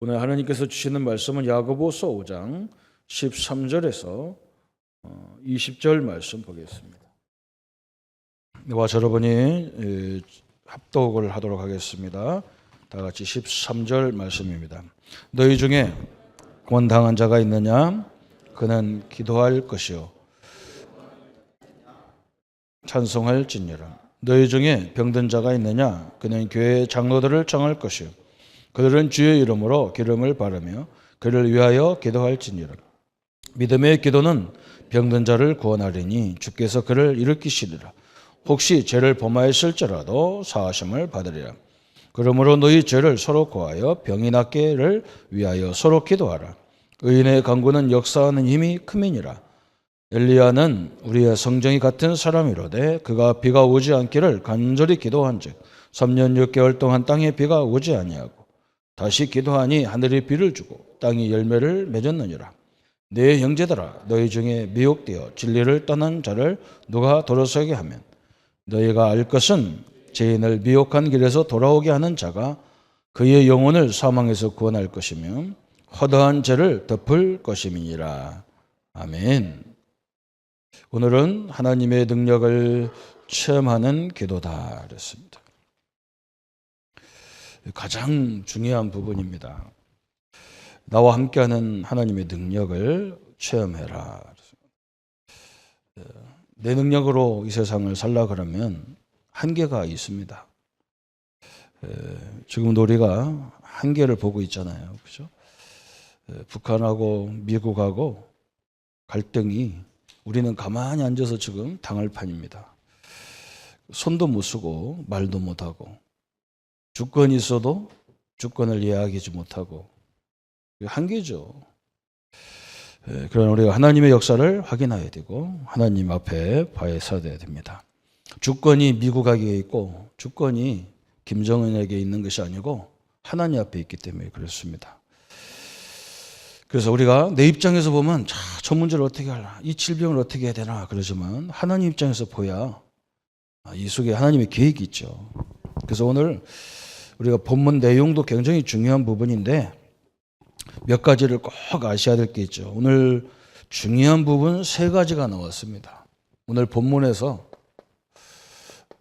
오늘 하나님께서 주시는 말씀은 야고보서 5장 13절에서 20절 말씀 보겠습니다. 와 여러분이 합독을 하도록 하겠습니다. 다 같이 13절 말씀입니다. 너희 중에 권당한 자가 있느냐? 그는 기도할 것이요 찬송할지니라. 너희 중에 병든 자가 있느냐? 그는 교회 장로들을 청할 것이요 그들은 주의 이름으로 기름을 바르며 그를 위하여 기도할지니라. 믿음의 기도는 병든 자를 구원하리니 주께서 그를 일으키시리라. 혹시 죄를 범하였을지라도 사하심을 받으리라. 그러므로 너희 죄를 서로 고하여 병이 낫게를 위하여 서로 기도하라. 의인의 간구는 역사하는 힘이 크미니라. 엘리야는 우리의 성정이 같은 사람이로되 그가 비가 오지 않기를 간절히 기도한즉 3년 6개월 동안 땅에 비가 오지 아니하고 다시 기도하니 하늘이 비를 주고 땅이 열매를 맺었느니라. 내 형제들아, 너희 중에 미혹되어 진리를 떠난 자를 누가 돌아서게 하면 너희가 알 것은 죄인을 미혹한 길에서 돌아오게 하는 자가 그의 영혼을 사망에서 구원할 것이며 허다한 죄를 덮을 것임이니라. 아멘. 오늘은 하나님의 능력을 체험하는 기도다 그랬습니다. 가장 중요한 부분입니다. 나와 함께하는 하나님의 능력을 체험해라. 내 능력으로 이 세상을 살라 그러면 한계가 있습니다. 지금도 우리가 한계를 보고 있잖아요. 그죠? 북한하고 미국하고 갈등이 우리는 가만히 앉아서 지금 당할 판입니다. 손도 못 쓰고 말도 못하고 주권이 있어도 주권을 이야기하지 못하고 한계죠. 그러나 우리가 하나님의 역사를 확인해야 되고 하나님 앞에 바에 서야 됩니다. 주권이 미국에게 있고 주권이 김정은에게 있는 것이 아니고 하나님 앞에 있기 때문에 그렇습니다. 그래서 우리가 내 입장에서 보면 저 문제를 어떻게 할라, 이 질병을 어떻게 해야 되나 그러지만 하나님 입장에서 보야 이 속에 하나님의 계획이 있죠. 그래서 오늘 우리가 본문 내용도 굉장히 중요한 부분인데 몇 가지를 꼭 아셔야 될 게 있죠. 오늘 중요한 부분 세 가지가 나왔습니다. 오늘 본문에서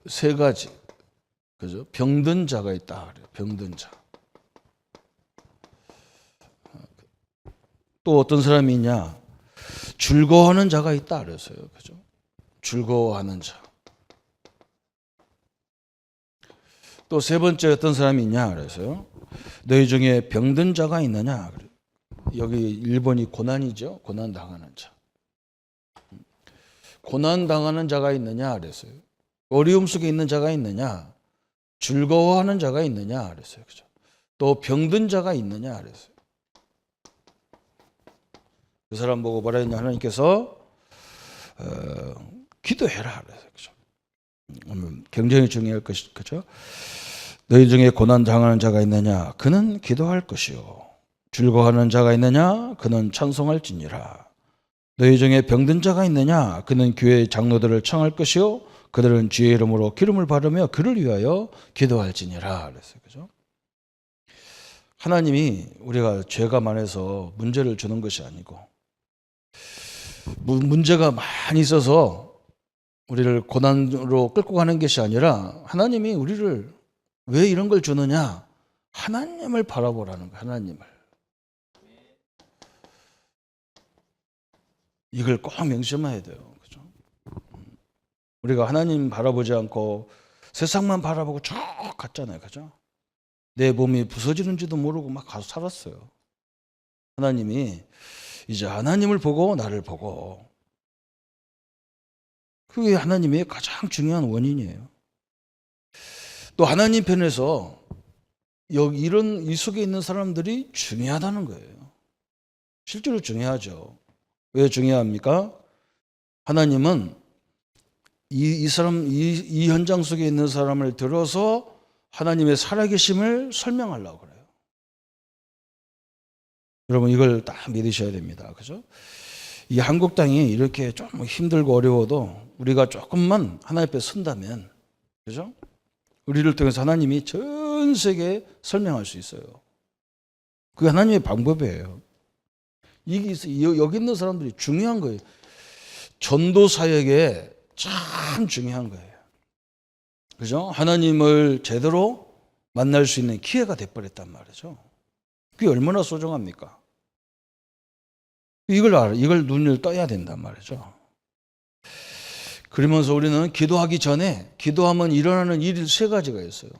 세 가지, 그죠? 병든 자가 있다. 병든 자. 또 어떤 사람이 있냐? 즐거워하는 자가 있다. 그랬어요. 그죠? 즐거워하는 자. 또 세 번째 어떤 사람이 있냐 그래서요. 너희 중에 병든 자가 있느냐. 여기 일본이 고난이죠. 고난 당하는 자. 고난 당하는 자가 있느냐 그랬어요. 어려움 속에 있는 자가 있느냐. 즐거워하는 자가 있느냐 그랬어요. 그죠? 또 병든 자가 있느냐 그랬어요. 그 사람 보고 뭐라 했냐. 하나님께서 기도해라 그랬어요. 그죠? 굉장히 중요할 것이 그죠? 너희 중에 고난 당하는 자가 있느냐? 그는 기도할 것이요. 즐거워하는 자가 있느냐? 그는 찬송할지니라. 너희 중에 병든 자가 있느냐? 그는 교회 장로들을 청할 것이요. 그들은 주의 이름으로 기름을 바르며 그를 위하여 기도할지니라. 그랬어요. 그죠? 하나님이 우리가 죄가 많아서 문제를 주는 것이 아니고 문제가 많이 있어서 우리를 고난으로 끌고 가는 것이 아니라 하나님이 우리를 왜 이런 걸 주느냐? 하나님을 바라보라는 거예요. 하나님을. 이걸 꼭 명심해야 돼요. 그죠? 우리가 하나님 바라보지 않고 세상만 바라보고 쭉 갔잖아요. 그죠? 내 몸이 부서지는지도 모르고 막 가서 살았어요. 하나님이 이제 하나님을 보고 나를 보고 그게 하나님의 가장 중요한 원인이에요. 또 하나님 편에서 여기 이런 이 속에 있는 사람들이 중요하다는 거예요. 실제로 중요하죠. 왜 중요합니까? 하나님은 이 현장 속에 있는 사람을 들어서 하나님의 살아계심을 설명하려고 그래요. 여러분 이걸 딱 믿으셔야 됩니다. 그죠? 이 한국 땅이 이렇게 좀 힘들고 어려워도 우리가 조금만 하나님 앞에 선다면, 그죠? 우리를 통해서 하나님이 전 세계에 설명할 수 있어요. 그게 하나님의 방법이에요. 이게 여기 있는 사람들이 중요한 거예요. 전도 사역에 참 중요한 거예요. 그죠? 하나님을 제대로 만날 수 있는 기회가 돼버렸단 말이죠. 그게 얼마나 소중합니까? 이걸 눈을 떠야 된단 말이죠. 그러면서 우리는 기도하기 전에 기도하면 일어나는 일 세 가지가 있어요.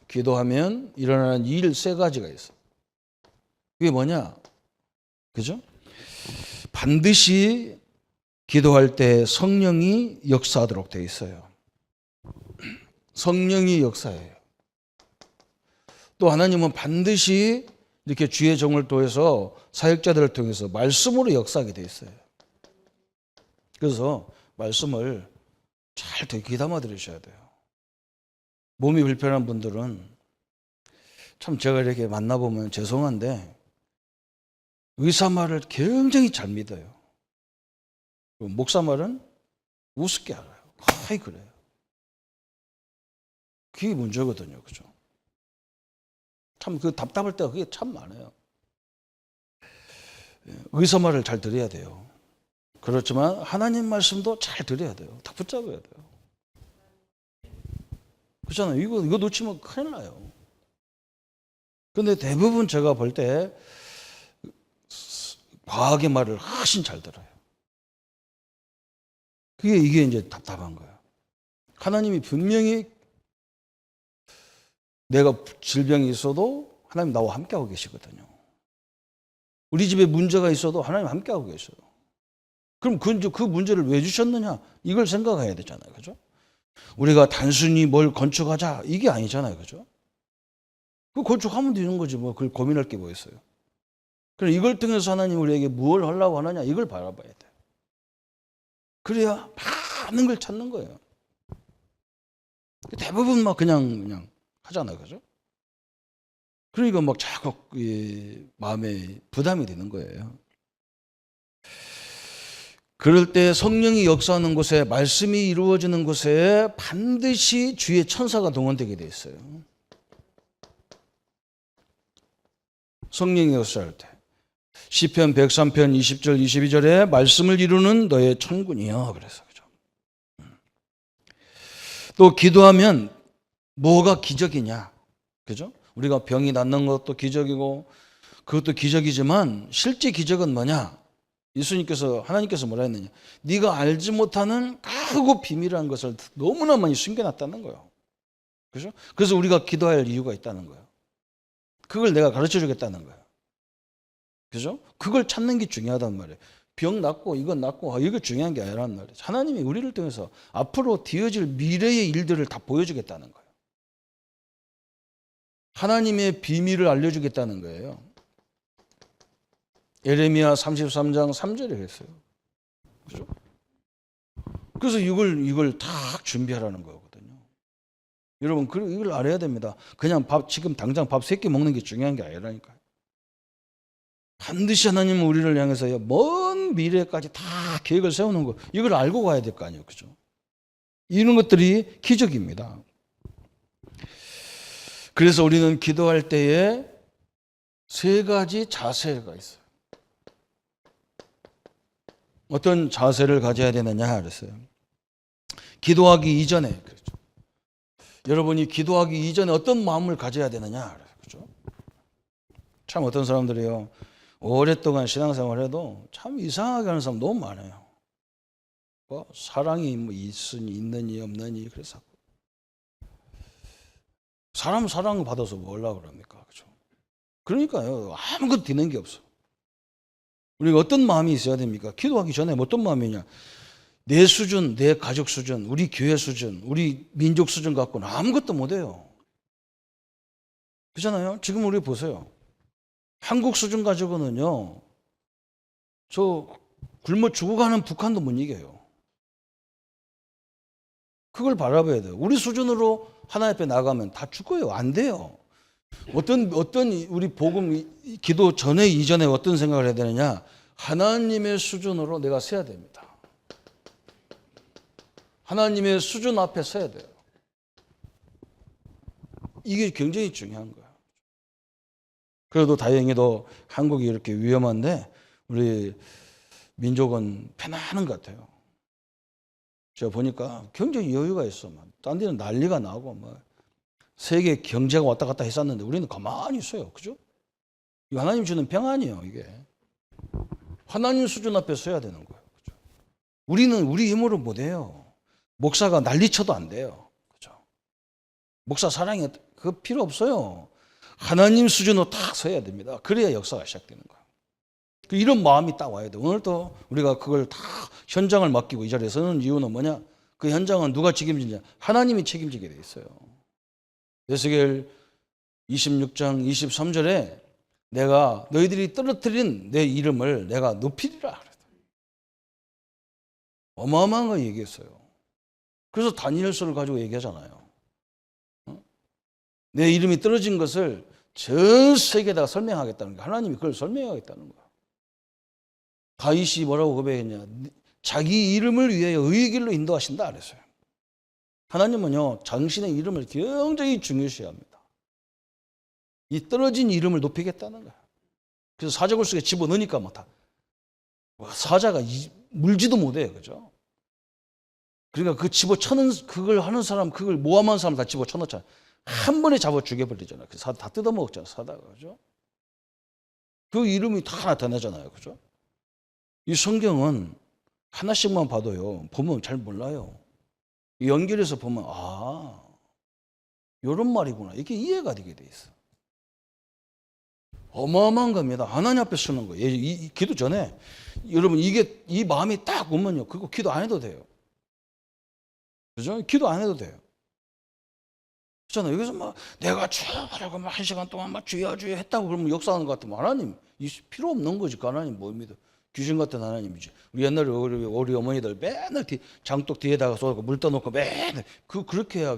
기도하면 일어나는 일 세 가지가 있어요. 그게 뭐냐? 그죠? 반드시 기도할 때 성령이 역사하도록 되어 있어요. 성령이 역사해요. 또 하나님은 반드시 이렇게 주의 종을 통해서 사역자들을 통해서 말씀으로 역사하게 되어 있어요. 그래서 말씀을 잘 귀담아 들으셔야 돼요. 몸이 불편한 분들은 참 제가 이렇게 만나보면 죄송한데 의사 말을 굉장히 잘 믿어요. 목사 말은 우습게 알아요. 거의 그래요. 그게 문제거든요. 그죠? 참 그 답답할 때가 그게 참 많아요. 의사 말을 잘 들어야 돼요. 그렇지만 하나님 말씀도 잘 들어야 돼요. 다 붙잡아야 돼요. 그렇잖아요. 이거 놓치면 큰일 나요. 근데 대부분 제가 볼 때 과학의 말을 훨씬 잘 들어요. 이게 이제 답답한 거예요. 하나님이 분명히 내가 질병이 있어도 하나님 나와 함께하고 계시거든요. 우리 집에 문제가 있어도 하나님 함께하고 계셔요. 그럼 그 문제를 왜 주셨느냐? 이걸 생각해야 되잖아요. 그죠? 우리가 단순히 뭘 건축하자 이게 아니잖아요. 그죠? 그 건축하면 되는 거지 뭐 그걸 고민할 게 뭐 있어요. 그럼 이걸 통해서 하나님 우리에게 무엇을 하려고 하느냐 이걸 바라봐야 돼요. 그래야 많은 걸 찾는 거예요. 대부분 막 그냥 하잖아요. 그죠? 그러니까 막 자꾸 마음에 부담이 되는 거예요. 그럴 때 성령이 역사하는 곳에 말씀이 이루어지는 곳에 반드시 주의 천사가 동원되게 돼 있어요. 성령이 역사할 때. 시편 103편 20절 22절에 말씀을 이루는 너의 천군이여 그래서 그죠. 또 기도하면 뭐가 기적이냐? 그죠? 우리가 병이 낫는 것도 기적이고 그것도 기적이지만 실제 기적은 뭐냐? 예수님께서 하나님께서 뭐라 했느냐? 네가 알지 못하는 크고 비밀한 것을 너무나 많이 숨겨놨다는 거예요. 그죠? 그래서 우리가 기도할 이유가 있다는 거예요. 그걸 내가 가르쳐 주겠다는 거예요. 그죠? 그걸 찾는 게 중요하단 말이에요. 병 낫고 이건 낫고 이게 중요한 게 아니란 말이에요. 하나님이 우리를 통해서 앞으로 되어질 미래의 일들을 다 보여주겠다는 거예요. 하나님의 비밀을 알려주겠다는 거예요. 예레미야 33장 3절에 그랬어요. 그죠? 그래서 이걸 다 준비하라는 거거든요. 여러분, 이걸 알아야 됩니다. 그냥 지금 당장 밥 3끼 먹는 게 중요한 게 아니라니까요. 반드시 하나님은 우리를 향해서 먼 미래까지 다 계획을 세우는 거, 이걸 알고 가야 될 거 아니에요. 그죠? 이런 것들이 기적입니다. 그래서 우리는 기도할 때에 3가지 자세가 있어요. 어떤 자세를 가져야 되느냐 그랬어요. 기도하기 이전에 그렇죠. 여러분이 기도하기 이전에 어떤 마음을 가져야 되느냐 그렇죠. 참 어떤 사람들이요 오랫동안 신앙생활을 해도 참 이상하게 하는 사람 너무 많아요. 뭐 사랑이 뭐 있느니 없느니 그래서 사람 사랑 받아서 뭐 하려고 그럽니까? 그렇죠? 그러니까요 아무것도 되는 게 없어. 우리가 어떤 마음이 있어야 됩니까? 기도하기 전에 어떤 마음이냐? 내 수준, 내 가족 수준, 우리 교회 수준, 우리 민족 수준 갖고는 아무것도 못해요. 그렇잖아요? 지금 우리 보세요. 한국 수준 가지고는요, 저 굶어 죽어가는 북한도 못 이겨요. 그걸 바라봐야 돼요. 우리 수준으로 하나님 앞에 나가면 다 죽어요. 안 돼요. 어떤 우리 복음 기도 전에 이전에 어떤 생각을 해야 되느냐? 하나님의 수준으로 내가 서야 됩니다. 하나님의 수준 앞에 서야 돼요. 이게 굉장히 중요한 거예요. 그래도 다행히도 한국이 이렇게 위험한데 우리 민족은 편안한 것 같아요. 제가 보니까 굉장히 여유가 있어. 딴 데는 난리가 나고 세계 경제가 왔다 갔다 했었는데 우리는 가만히 있어요. 그죠? 이 하나님 주는 평안이에요, 이게. 하나님 수준 앞에 서야 되는 거예요. 그죠? 우리는 우리 힘으로 못 해요. 목사가 난리쳐도 안 돼요. 그죠? 목사 사랑이 그 필요 없어요. 하나님 수준으로 딱 서야 됩니다. 그래야 역사가 시작되는 거예요. 이런 마음이 딱 와야 돼요. 오늘도 우리가 그걸 다 현장을 맡기고 이 자리에 서는 이유는 뭐냐? 그 현장은 누가 책임지냐? 하나님이 책임지게 돼 있어요. 에스겔 26장 23절에 내가 너희들이 떨어뜨린 내 이름을 내가 높이리라. 어마어마한 거 얘기했어요. 그래서 다니엘서를 가지고 얘기하잖아요. 내 이름이 떨어진 것을 전 세계에다가 설명하겠다는 거예요. 하나님이 그걸 설명하겠다는 거예요. 다윗이 뭐라고 고백했냐? 자기 이름을 위하여 의의 길로 인도하신다 그랬어요. 하나님은요, 당신의 이름을 굉장히 중요시합니다. 이 떨어진 이름을 높이겠다는 거예요. 그래서 사자굴 속에 집어넣으니까 다 사자가 물지도 못해요. 그죠? 그러니까 그 집어쳐는 그걸 하는 사람, 그걸 모함한 사람 다 집어쳐넣잖아요. 한 번에 잡아 죽여버리잖아요. 그래서 다 뜯어먹었잖아요. 사다가. 그죠? 그 이름이 다 나타나잖아요. 그죠? 이 성경은 하나씩만 봐도요, 보면 잘 몰라요. 연결해서 보면, 이런 말이구나. 이게 이해가 되게 돼 있어. 어마어마한 겁니다. 하나님 앞에 서는 거예요. 이 기도 전에, 여러분, 이 마음이 딱 오면요, 그거 기도 안 해도 돼요. 그죠? 기도 안 해도 돼요. 그렇잖아요. 여기서 내가 주라고 1시간 동안 주여 했다고 그러면 역사하는 것 같으면 하나님, 필요 없는 거지. 그 하나님 뭐 믿어. 귀신 같은 하나님이지. 우리 옛날에 우리 어머니들 맨날 장독 뒤에다가 쏟고 물 떠놓고 맨날 그렇게 해야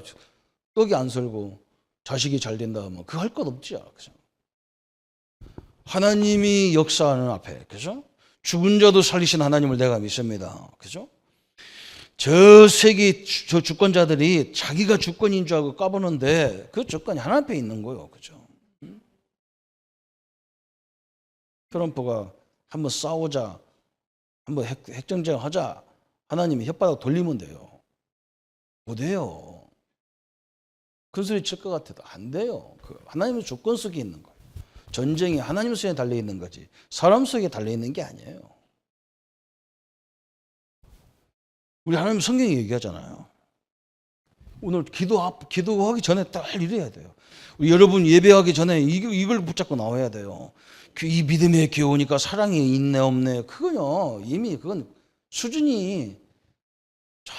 떡이 안 설고 자식이 잘 된다 하면 그거 할 것 없지. 그죠? 하나님이 역사하는 앞에, 그죠? 죽은 자도 살리신 하나님을 내가 믿습니다. 그죠? 저 세계 저 주권자들이 자기가 주권인 줄 알고 까보는데 그 주권이 하나님 앞에 있는 거예요. 그죠? 트럼프가 한번 싸우자, 한번 핵전쟁 하자, 하나님이 혓바닥 돌리면 돼요. 못해요. 큰 소리 칠 것 같아도 안 돼요. 하나님은 주권 속에 있는 거예요. 전쟁이 하나님 속에 달려있는 거지 사람 속에 달려있는 게 아니에요. 우리 하나님 성경이 얘기하잖아요. 오늘 기도하기 전에 딱 이래야 돼요. 우리 여러분 예배하기 전에 이걸 붙잡고 나와야 돼요. 이 믿음의 교우니까 사랑이 있네 없네, 그건요 이미 그건 수준이 저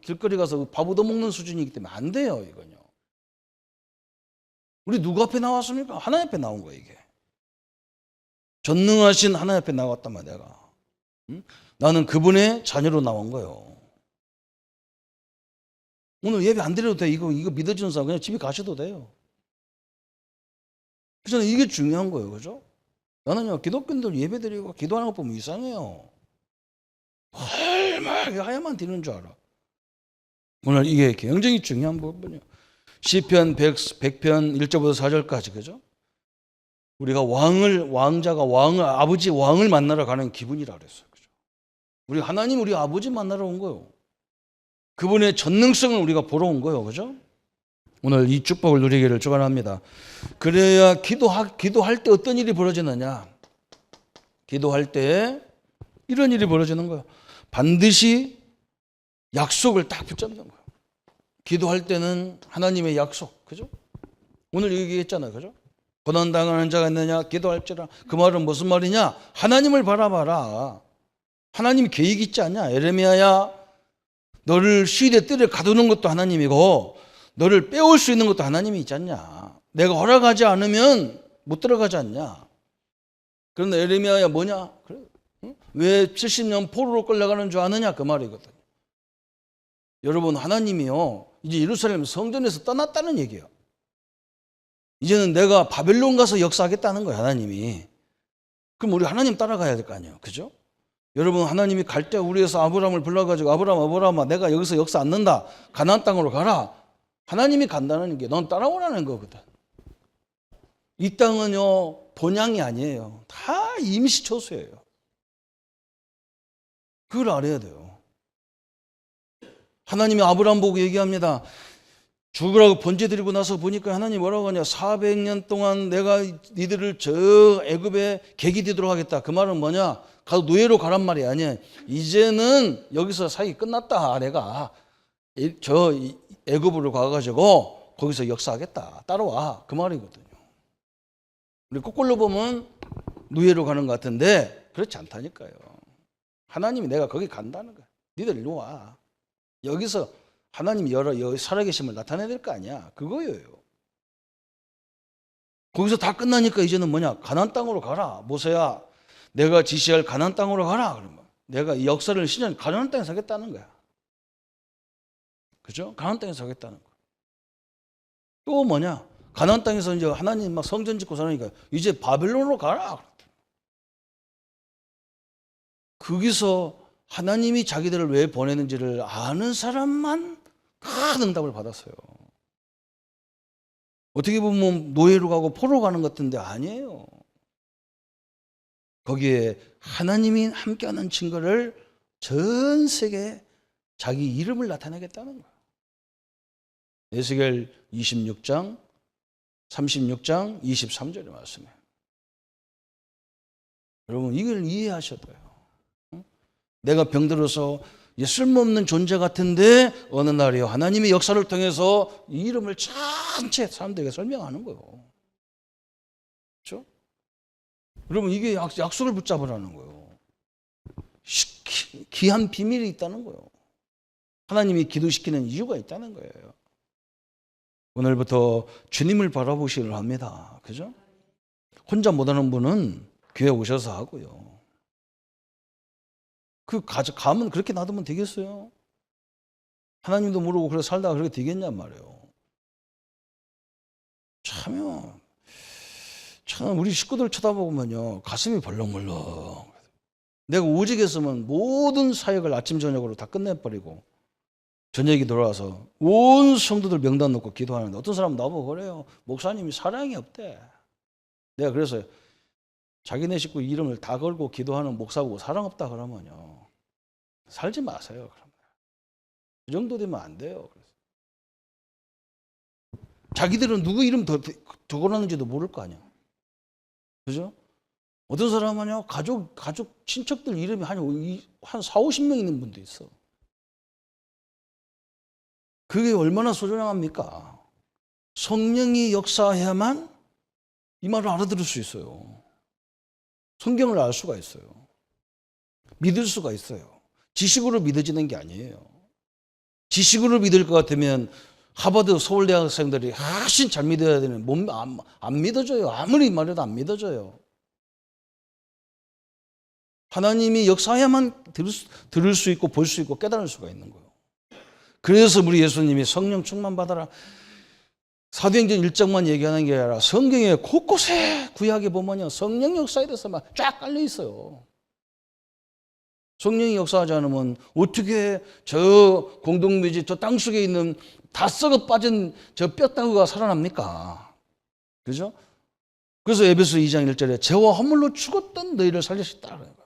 길거리 가서 밥 얻어먹는 수준이기 때문에 안 돼요. 이건요. 우리 누구 앞에 나왔습니까? 하나님 앞에 나온 거예요. 이게 전능하신 하나님 앞에 나왔단 말이야. 내가 나는 그분의 자녀로 나온 거예요. 오늘 예배 안 드려도 돼. 이거 믿어지는 사람 그냥 집에 가셔도 돼요. 그래서 이게 중요한 거예요. 그죠? 나는요, 기독교인들 예배 드리고 기도하는 거 보면 이상해요. 얼마나 하야만 드리는 줄 알아. 오늘 이게 굉장히 중요한 부분이에요. 시편 100편 1절부터 4절까지, 그죠? 우리가 아버지 왕을 만나러 가는 기분이라 그랬어요. 그죠? 우리 하나님, 우리 아버지 만나러 온 거예요. 그분의 전능성을 우리가 보러 온 거예요. 그죠? 오늘 이 축복을 누리기를 축원합니다. 그래야 기도할 때 어떤 일이 벌어지느냐? 기도할 때 이런 일이 벌어지는 거예요. 반드시 약속을 딱 붙잡는 거예요. 기도할 때는 하나님의 약속, 그죠? 오늘 얘기했잖아요, 그죠? 고난당하는 자가 있느냐? 기도할지라. 그 말은 무슨 말이냐? 하나님을 바라봐라. 하나님 계획 있지 않냐? 에레미야야, 너를 시일의 뜰에 가두는 것도 하나님이고 너를 빼올 수 있는 것도 하나님이 있지 않냐? 내가 허락하지 않으면 못 들어가지 않냐? 그런데 에레미야야 뭐냐? 그래. 응? 왜 70년 포로로 끌려가는 줄 아느냐? 그 말이거든요. 여러분, 하나님이요, 이제 예루살렘 성전에서 떠났다는 얘기예요. 이제는 내가 바벨론 가서 역사하겠다는 거예요, 하나님이. 그럼 우리 하나님 따라가야 될 거 아니에요, 그죠? 여러분, 하나님이 갈 때 우리에서 아브라함을 불러가지고 아브라함아, 내가 여기서 역사 안 는다. 가나안 땅으로 가라. 하나님이 간다는 게 넌 따라오라는 거거든. 이 땅은요 본향이 아니에요. 다 임시처소예요. 그걸 알아야 돼요. 하나님이 아브라함 보고 얘기합니다. 죽으라고 번제 드리고 나서 보니까 하나님 뭐라고 하냐. 400년 동안 내가 니들을 저 애굽에 객이 되도록 하겠다. 그 말은 뭐냐. 가서 노예로 가란 말이 아니야. 이제는 여기서 사역이 끝났다. 내가 저 애굽으로 가가지고 거기서 역사하겠다. 따라와. 그 말이거든요. 우리 거꾸로 보면 노예로 가는 것 같은데 그렇지 않다니까요. 하나님이 내가 거기 간다는 거야. 니들 일로 와. 여기서 하나님이 여기 살아계심을 나타내야 될 거 아니야. 그거예요. 거기서 다 끝나니까 이제는 뭐냐. 가나안 땅으로 가라. 모세야 내가 지시할 가나안 땅으로 가라. 그러면 내가 이 역사를 시전 가나안 땅에 서겠다는 거야. 그죠? 가나안 땅에 서겠다는 거야. 또 뭐냐. 가나안 땅에서 이제 하나님 막 성전 짓고 살으니까 이제 바벨론으로 가라. 거기서 하나님이 자기들을 왜 보내는지를 아는 사람만 큰 응답을 받았어요. 어떻게 보면 노예로 가고 포로로 가는 것 같은데 아니에요. 거기에 하나님이 함께하는 증거를 전 세계에 자기 이름을 나타내겠다는 거예요. 에스겔 26장 36장 23절의 말씀이에요. 여러분 이걸 이해하셔야 돼요. 내가 병들어서 쓸모없는 존재 같은데 어느 날이요 하나님의 역사를 통해서 이 이름을 전체 사람들에게 설명하는 거예요. 그렇죠? 여러분 이게 약속을 붙잡으라는 거예요. 귀한 비밀이 있다는 거예요. 하나님이 기도시키는 이유가 있다는 거예요. 오늘부터 주님을 바라보시기를 합니다. 그죠? 혼자 못하는 분은 교회 오셔서 하고요. 가면 그렇게 놔두면 되겠어요? 하나님도 모르고 그렇게 살다가 그렇게 되겠냔 말이에요. 참 우리 식구들 쳐다보면요 가슴이 벌렁벌렁. 내가 오직 했으면 모든 사역을 아침 저녁으로 다 끝내버리고 저녁에 돌아와서 온 성도들 명단 놓고 기도하는데 어떤 사람은 나보고 그래요. 목사님이 사랑이 없대. 내가 그래서 자기네 식구 이름을 다 걸고 기도하는 목사보고 사랑 없다 그러면요 살지 마세요. 그러면 그 정도 되면 안 돼요. 그래서 자기들은 누구 이름 더 걸었는지도 모를 거 아니야. 그죠? 어떤 사람은요 가족 친척들 이름이 한 4, 50명 있는 분도 있어. 그게 얼마나 소중합니까? 성령이 역사해야만 이 말을 알아들을 수 있어요. 성경을 알 수가 있어요. 믿을 수가 있어요. 지식으로 믿어지는 게 아니에요. 지식으로 믿을 것 같으면 하버드 서울대 학생들이 훨씬 잘 믿어야 되는 안 믿어져요. 아무리 말해도 안 믿어져요. 하나님이 역사해야만 들을 수 있고 볼 수 있고 깨달을 수가 있는 거예요. 그래서 우리 예수님이 성령 충만 받아라. 사도행전 1장만 얘기하는 게 아니라 성경에 곳곳에 구약에 보면요 성령 역사에 대해서 막 쫙 깔려 있어요. 성령이 역사하지 않으면 어떻게 저 공동묘지 저 땅속에 있는 다 썩어 빠진 저 뼈다구가 살아납니까? 그죠? 그래서 에베소 2장 1절에 죄와 허물로 죽었던 너희를 살리셨다.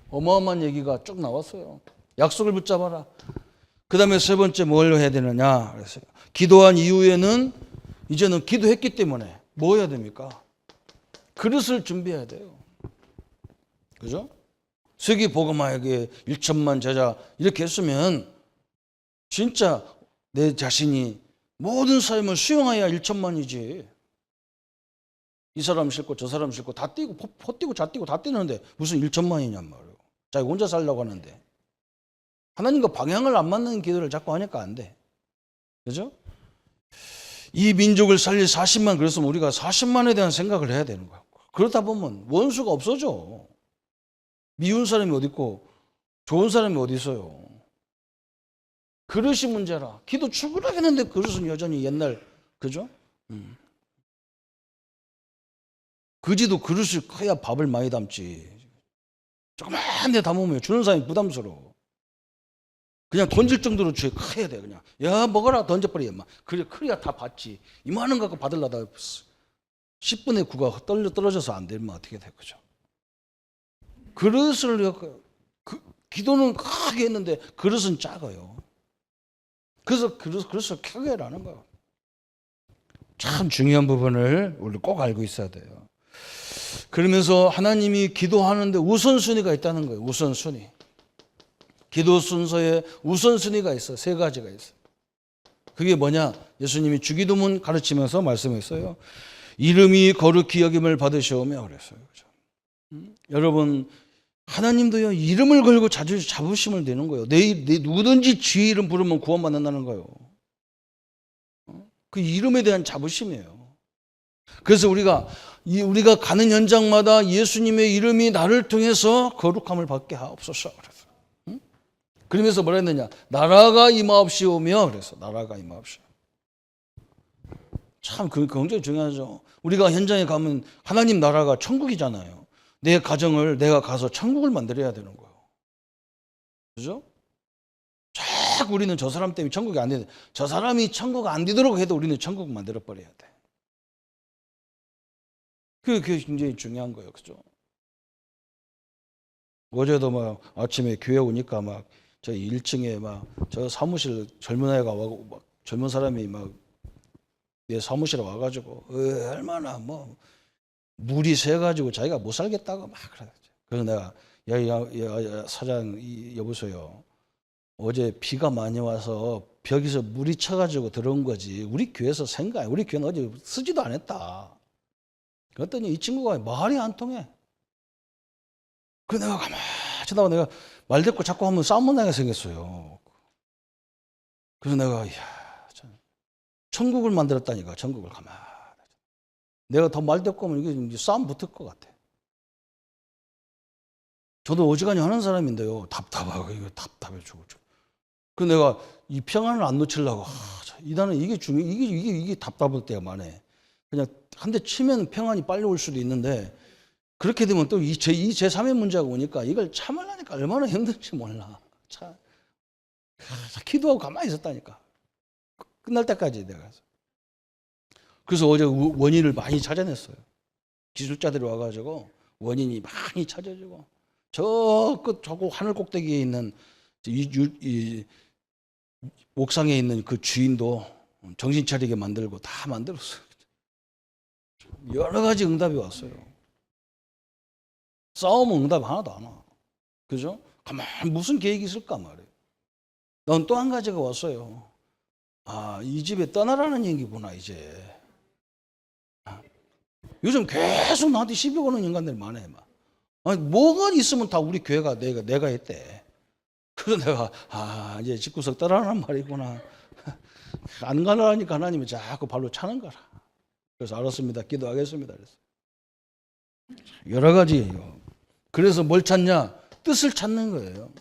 어마어마한 얘기가 쭉 나왔어요. 약속을 붙잡아라. 그 다음에 세 번째 뭘 해야 되느냐 그랬어요. 기도한 이후에는 이제는 기도했기 때문에 뭐 해야 됩니까? 그릇을 준비해야 돼요. 그죠? 세계 복음화에게 1천만 제자 이렇게 했으면 진짜 내 자신이 모든 삶을 수용해야 1천만이지. 이 사람 싫고 저 사람 싫고 다 뛰고 포 뛰고 자 뛰고 다 뛰는데 무슨 1천만이냔 말이에요. 자기 혼자 살려고 하는데 하나님과 방향을 안 맞는 기도를 자꾸 하니까 안 돼. 그죠? 이 민족을 살릴 40만 그랬으면 우리가 40만에 대한 생각을 해야 되는 거야. 그러다 보면 원수가 없어져. 미운 사람이 어디 있고 좋은 사람이 어디 있어요. 그릇이 문제라. 기도 충분하겠는데 그릇은 여전히 옛날 그죠? 그지도 그릇이 커야 밥을 많이 담지. 조그만 데 담으면 주는 사람이 부담스러워. 그냥 던질 정도로 주에 커야 돼. 그냥 야 먹어라 던져버려. 막 그래 그래야 다 받지. 이만한 거 갖고 받으려다 10분의 9가 떨어져서 안 되면 어떻게 돼, 그죠? 그릇을 기도는 크게 했는데 그릇은 작아요. 그래서 그릇을 크게 하라는 거예요. 참 중요한 부분을 우리 꼭 알고 있어야 돼요. 그러면서 하나님이 기도하는데 우선순위가 있다는 거예요. 우선순위. 기도 순서에 우선순위가 있어. 세 가지가 있어. 그게 뭐냐? 예수님이 주기도문 가르치면서 말씀했어요. 이름이 거룩히 여김을 받으시오며 그랬어요. 그렇죠? 여러분 하나님도요 이름을 걸고 자부심을 내는 거예요. 내 누구든지 주의 이름 부르면 구원받는다는 거예요. 그 이름에 대한 자부심이에요. 그래서 우리가 가는 현장마다 예수님의 이름이 나를 통해서 거룩함을 받게 하옵소서 그래서. 그러면서 뭐라 했느냐? 나라가 임하옵시오며 그래서 나라가 임하옵시오. 참 그 굉장히 중요하죠. 우리가 현장에 가면 하나님 나라가 천국이잖아요. 내 가정을 내가 가서 천국을 만들어야 되는 거예요. 그죠? 자꾸 우리는 저 사람 때문에 천국이 안 돼. 저 사람이 천국 안 되도록 해도 우리는 천국 만들어 버려야 돼. 그게 굉장히 중요한 거예요. 그죠? 어제도 막 아침에 교회 오니까 막 저 1층에 막 저 사무실 젊은 애가 와고 막 젊은 사람이 막 내 사무실에 와가지고 얼마나 뭐 물이 새가지고 자기가 못 살겠다고 막 그러죠. 그래서 내가 야 사장 여보세요. 어제 비가 많이 와서 벽에서 물이 쳐가지고 들어온 거지. 우리 교회에서 샌 거야. 우리 교회는 어제 쓰지도 않았다. 그랬더니 이 친구가 말이 안 통해. 그래서 내가 가만히 쳐다보고 내가 말 듣고 자꾸 하면 싸움 나게 생겼어요. 그래서 내가 천국을 만들었다니까. 천국을 가만히. 내가 더 말 듣고 하면 이게 싸움 붙을 것 같아. 저도 어지간히 하는 사람인데요. 답답하고 이거 답답해 죽었죠. 그래서 내가 이 평안을 안 놓치려고 나는 이게 중요해. 이게 답답할 때가 많아. 그냥 한 대 치면 평안이 빨리 올 수도 있는데 그렇게 되면 또 이 제3의 문제가 오니까 이걸 참으려니까 얼마나 힘든지 몰라. 참. 기도하고 가만히 있었다니까. 끝날 때까지 내가. 그래서 어제 원인을 많이 찾아냈어요. 기술자들이 와가지고 원인이 많이 찾아지고 저 하늘 꼭대기에 있는 이 옥상에 있는 그 주인도 정신 차리게 만들고 다 만들었어요. 여러 가지 응답이 왔어요. 싸움은 응답 하나도 안 와. 그죠? 가만 무슨 계획이 있을까 말이에요. 넌 또 한 가지가 왔어요. 이 집에 떠나라는 얘기구나 이제. 요즘 계속 나한테 시비 거는 인간들이 많아요. 뭐가 있으면 다 우리 교회가 내가 했대. 그래서 내가 이제 집구석 떠나라는 말이구나. 안 가라니까 하나님이 자꾸 발로 차는 거라. 그래서 알았습니다. 기도하겠습니다. 그래서 여러 가지예요. 그래서 뭘 찾냐? 뜻을 찾는 거예요.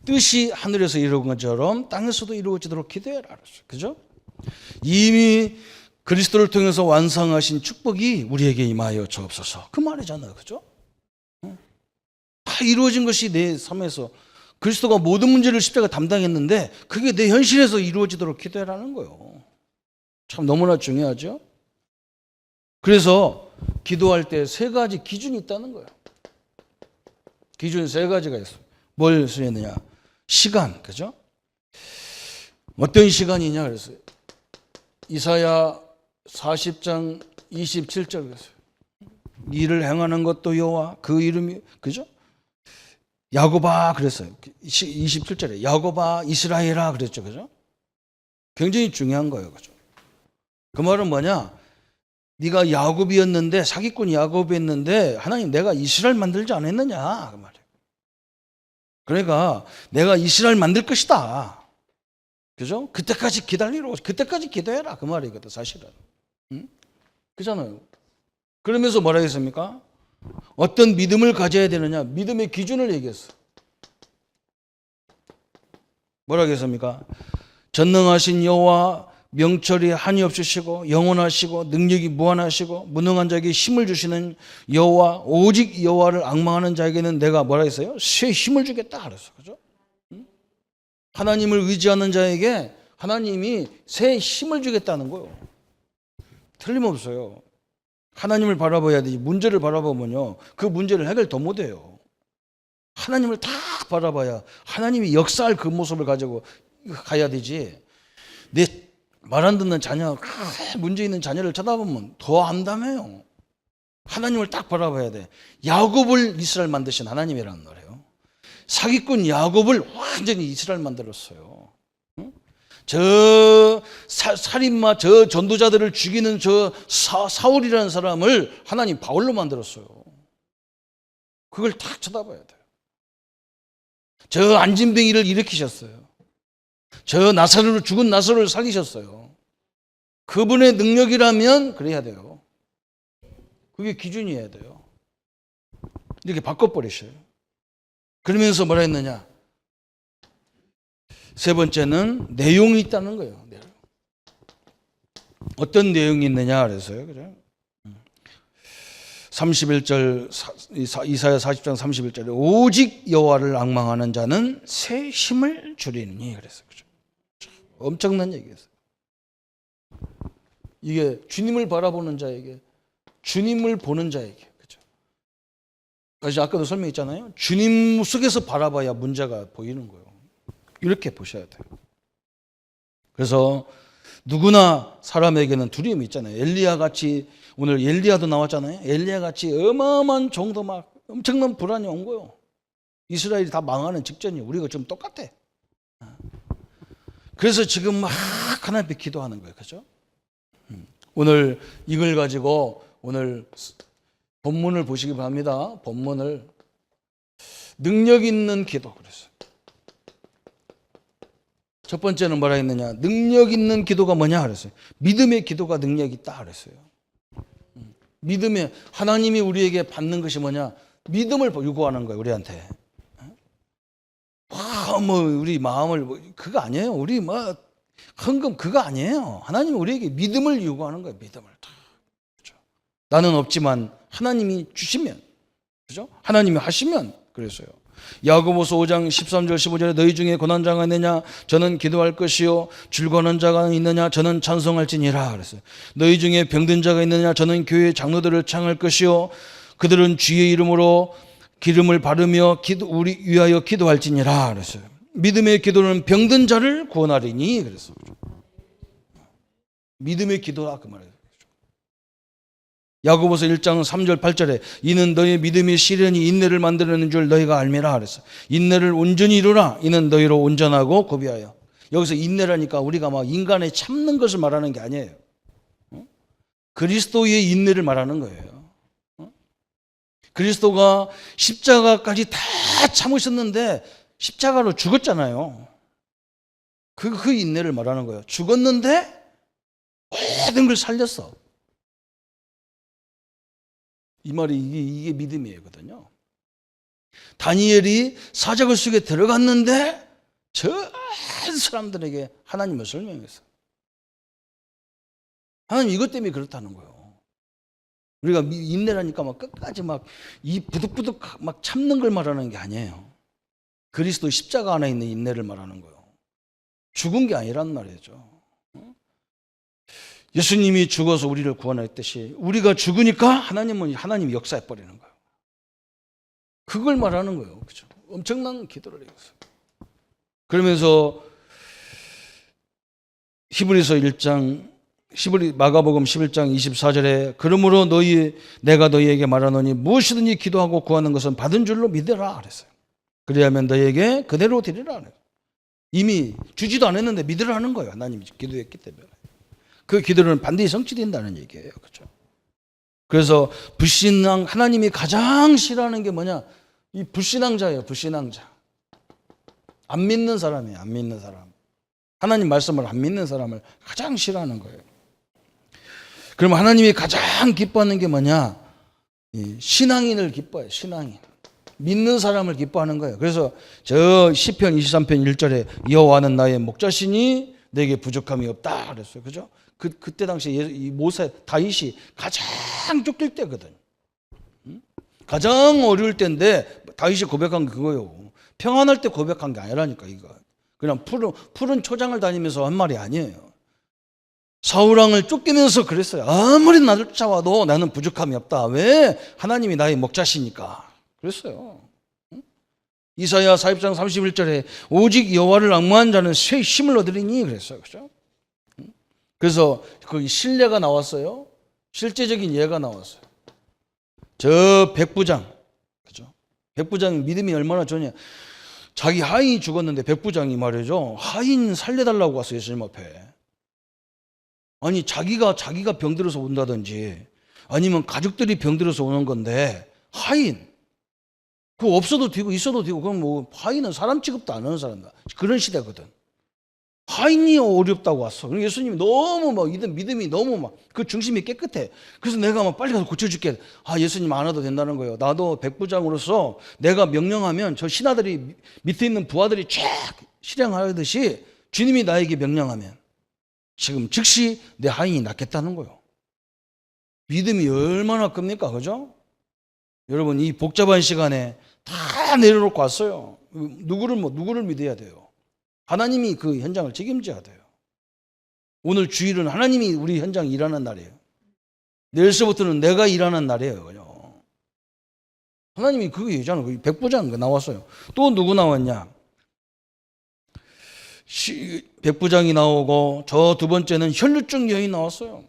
뜻이 하늘에서 이루어진 것처럼 땅에서도 이루어지도록 기도해라. 그죠? 이미 그리스도를 통해서 완성하신 축복이 우리에게 임하여 주옵소서. 그 말이잖아요. 그죠? 다 이루어진 것이 내 삶에서 그리스도가 모든 문제를 십자가 담당했는데 그게 내 현실에서 이루어지도록 기도해라는 거예요. 참 너무나 중요하죠? 그래서 기도할 때 세 가지 기준이 있다는 거예요. 기준 세 가지가 있어요. 뭘 수행했느냐? 시간, 그죠? 어떤 시간이냐 그랬어요. 이사야 40장 27절 그랬어요. 일을 행하는 것도 여호와 그 이름이 그죠? 야곱아 그랬어요. 27절에 야곱아 이스라엘아 그랬죠. 그죠? 굉장히 중요한 거예요. 그죠? 그 말은 뭐냐? 네가 야곱이었는데 사기꾼 야곱이었는데 하나님 내가 이스라엘 만들지 않았느냐 그 말이에요. 그러니까 내가 이스라엘 만들 것이다. 그죠? 그때까지 기다리라고 그때까지 기도해라 그 말이거든 사실은. 응? 그잖아요. 그러면서 뭐라 했습니까? 어떤 믿음을 가져야 되느냐? 믿음의 기준을 얘기했어. 뭐라 했습니까? 전능하신 여호와 명철이 한이 없으시고 영원하시고 능력이 무한하시고 무능한 자에게 힘을 주시는 여호와 오직 여호와를 앙망하는 자에게는 내가 뭐라 했어요? 새 힘을 주겠다 그랬어. 그죠? 하나님을 의지하는 자에게 하나님이 새 힘을 주겠다는 거예요. 틀림없어요. 하나님을 바라봐야 되지. 문제를 바라보면요, 그 문제를 해결 더 못해요. 하나님을 다 바라봐야 하나님이 역사할 그 모습을 가지고 가야 되지. 내 말 안 듣는 자녀, 문제 있는 자녀를 쳐다보면 더 암담해요. 하나님을 딱 바라봐야 돼. 야곱을 이스라엘 만드신 하나님이라는 거예요. 사기꾼 야곱을 완전히 이스라엘 만들었어요. 저 살인마, 저 전도자들을 죽이는 저 사울이라는 사람을 하나님 바울로 만들었어요. 그걸 딱 쳐다봐야 돼요. 저 안진뱅이를 일으키셨어요. 저 죽은 나사로를 살리셨어요. 그분의 능력이라면 그래야 돼요. 그게 기준이어야 돼요. 이렇게 바꿔버리셔요. 그러면서 뭐라 했느냐? 세 번째는 내용이 있다는 거예요. 어떤 내용이 있느냐 그래서요. 그죠? 31절 이사야 40장 31절에 오직 여호와를 앙망하는 자는 새 힘을 주리니 그랬어요. 그죠? 엄청난 얘기였어요. 이게 주님을 바라보는 자에게, 주님을 보는 자에게, 그죠? 그래서 아까도 설명했잖아요. 주님 속에서 바라봐야 문제가 보이는 거예요. 이렇게 보셔야 돼요. 그래서 누구나 사람에게는 두려움이 있잖아요. 엘리야 같이, 오늘 엘리야도 나왔잖아요. 엘리야 같이 어마어마한 정도 막 엄청난 불안이 온 거예요. 이스라엘이 다 망하는 직전이에요. 우리가 좀 똑같아. 그래서 지금 막 하나님 앞에 기도하는 거예요. 그죠? 오늘 이걸 가지고 오늘 본문을 보시기 바랍니다. 본문을 능력 있는 기도 그랬어요. 첫 번째는 뭐라 했느냐? 능력 있는 기도가 뭐냐 그랬어요. 믿음의 기도가 능력이 있다 그랬어요. 믿음의, 하나님이 우리에게 받는 것이 뭐냐? 믿음을 요구하는 거예요. 우리한테. 우리 마음을 그거 아니에요. 우리 헌금 그거 아니에요. 하나님이 우리에게 믿음을 요구하는 거예요. 믿음을. 그렇죠? 나는 없지만 하나님이 주시면, 그죠? 하나님이 하시면 그랬어요. 야고보서 5장 13절 15절에 너희 중에 고난 자가 있느냐? 저는 기도할 것이요. 즐거워하는 자가 있느냐? 저는 찬송할지니라 그랬어요. 너희 중에 병든 자가 있느냐? 저는 교회 장로들을 창할 것이요. 그들은 주의 이름으로 기름을 바르며 우리 위하여 기도할지니라 그랬어요. 믿음의 기도는 병든 자를 구원하리니 그랬어요. 믿음의 기도라 그 말이에요. 야고보서 1장 3절 8절에 이는 너희의 믿음이 시련이 인내를 만들어내는 줄 너희가 알미라 그랬어요. 인내를 온전히 이루라. 이는 너희로 온전하고 고비하여. 여기서 인내라니까 우리가 막 인간의 참는 것을 말하는 게 아니에요. 그리스도의 인내를 말하는 거예요. 그리스도가 십자가까지 다 참으셨는데 십자가로 죽었잖아요. 그 인내를 말하는 거예요. 죽었는데 모든 걸 살렸어. 이 말이 이게 믿음이거든요. 다니엘이 사자굴 속에 들어갔는데 저 사람들에게 하나님을 설명했어요. 하나님 이것 때문에 그렇다는 거예요. 우리가 인내라니까 막 끝까지 막 이 부득부득 막 참는 걸 말하는 게 아니에요. 그리스도 십자가 안에 있는 인내를 말하는 거예요. 죽은 게 아니란 말이죠. 예수님이 죽어서 우리를 구원했듯이 우리가 죽으니까 하나님이 역사해 버리는 거예요. 그걸 말하는 거예요. 그렇죠? 엄청난 기도를 했어요. 그러면서 마가복음 11장 24절에 그러므로 내가 너희에게 말하노니 무엇이든지 기도하고 구하는 것은 받은 줄로 믿으라 그랬어요. 그래야면 너희에게 그대로 드리라 그랬어요. 이미 주지도 않았는데 믿으라는 거예요. 하나님이 기도했기 때문에. 그 기도는 반드시 성취된다는 얘기예요. 그렇죠? 그래서 불신앙, 하나님이 가장 싫어하는 게 뭐냐? 이 불신앙자예요. 불신앙자. 안 믿는 사람이에요. 안 믿는 사람. 하나님 말씀을 안 믿는 사람을 가장 싫어하는 거예요. 그럼 하나님이 가장 기뻐하는 게 뭐냐? 신앙인을 기뻐해요. 신앙인. 믿는 사람을 기뻐하는 거예요. 그래서 저 시편 23편 1절에 여호와는 나의 목자시니 내게 부족함이 없다 그랬어요. 그죠? 그때 당시에 이 다윗이 가장 쫓길 때거든. 가장 어려울 때인데 다윗이 고백한 게 그거예요. 평안할 때 고백한 게 아니라니까 이거. 그냥 푸른 초장을 다니면서 한 말이 아니에요. 사울왕을 쫓기면서 그랬어요. 아무리 나를 쫓아와도 나는 부족함이 없다. 왜? 하나님이 나의 목자시니까. 그랬어요. 이사야 40장 31절에 오직 여호와를 앙무한 자는 새 힘을 얻으리니 그랬어요. 그죠? 그래서 그 신뢰가 나왔어요. 실제적인 예가 나왔어요. 저 백부장, 그죠? 백부장 믿음이 얼마나 좋냐. 자기 하인이 죽었는데 백부장이 말이죠. 하인 살려달라고 왔어요. 예수님 앞에. 아니 자기가 병들어서 온다든지 아니면 가족들이 병들어서 오는 건데 하인 그거 없어도 되고 있어도 되고 그럼 뭐 하인은 사람 취급도 안 하는 사람이다. 그런 시대거든. 하인이 어렵다고 왔어. 예수님이 너무 막 믿음이 너무 막 그 중심이 깨끗해. 그래서 내가 막 빨리 가서 고쳐줄게. 아 예수님 안 와도 된다는 거예요. 나도 백부장으로서 내가 명령하면 저 신하들이 밑에 있는 부하들이 쫙 실행하듯이 주님이 나에게 명령하면 지금 즉시 내 하인이 낫겠다는 거예요. 믿음이 얼마나 큽니까? 그죠? 여러분 이 복잡한 시간에 다 내려놓고 왔어요. 누구를 믿어야 돼요? 하나님이 그 현장을 책임져야 돼요. 오늘 주일은 하나님이 우리 현장 일하는 날이에요. 내일서부터는 내가 일하는 날이에요. 그죠? 하나님이 그거 얘기잖아요. 백부장 나왔어요. 또 누구 나왔냐? 백부장이 나오고 저 두 번째는 혈루증 여인 나왔어요.